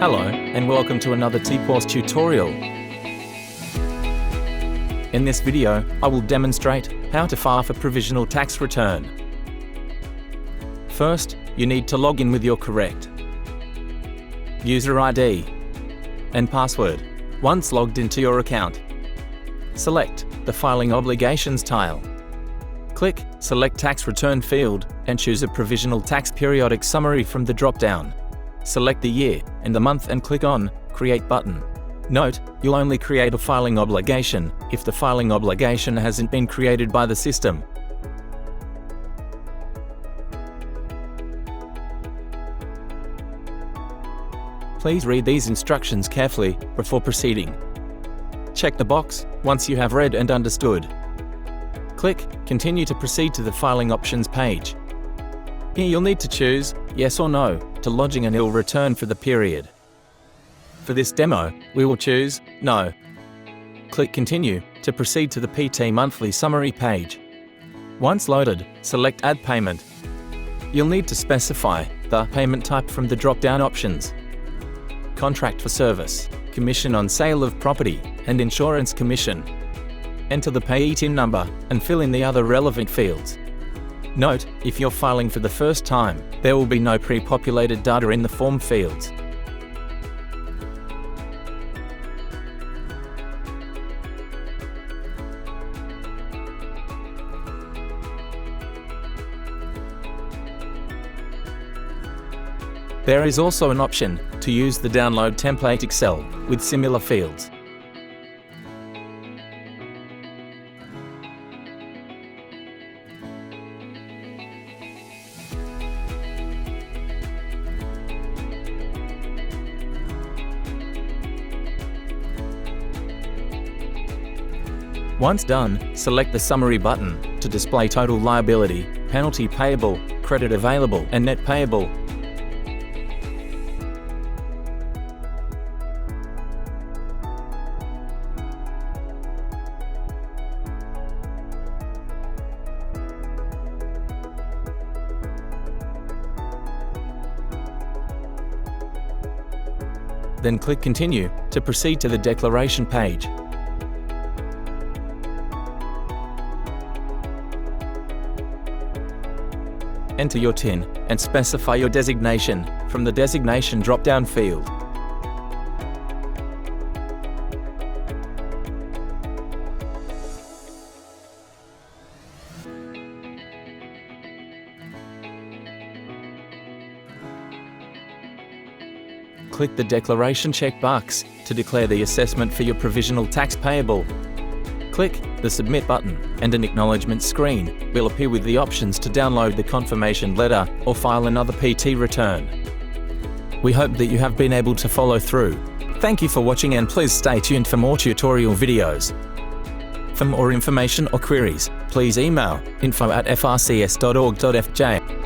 Hello, and welcome to another TPOS tutorial. In this video, I will demonstrate how to file for provisional tax return. First, you need to log in with your correct user ID and password. Once logged into your account, select the Filing Obligations tile. Click Select Tax Return field and choose a Provisional Tax Periodic Summary from the drop-down. Select the year and the month and click on Create button. Note, you'll only create a filing obligation if the filing obligation hasn't been created by the system. Please read these instructions carefully before proceeding. Check the box once you have read and understood. Click Continue to proceed to the Filing Options page. Here you'll need to choose Yes or No to lodging a nil return for the period. For this demo, we will choose No. Click Continue to proceed to the PT Monthly Summary page. Once loaded, select Add Payment. You'll need to specify the payment type from the drop-down options: Contract for Service, Commission on Sale of Property, and Insurance Commission. Enter the payee TIN number and fill in the other relevant fields. Note, if you're filing for the first time, there will be no pre-populated data in the form fields. There is also an option to use the Download Template Excel with similar fields. Once done, select the Summary button to display total liability, penalty payable, credit available, and net payable. Then click Continue to proceed to the Declaration page. Enter your TIN and specify your designation from the Designation drop-down field. Click the Declaration checkbox to declare the assessment for your provisional tax payable. Click the Submit button and an acknowledgement screen will appear with the options to download the confirmation letter or file another PT return. We hope that you have been able to follow through. Thank you for watching, and please stay tuned for more tutorial videos. For more information or queries, please email info@frcs.org.fj.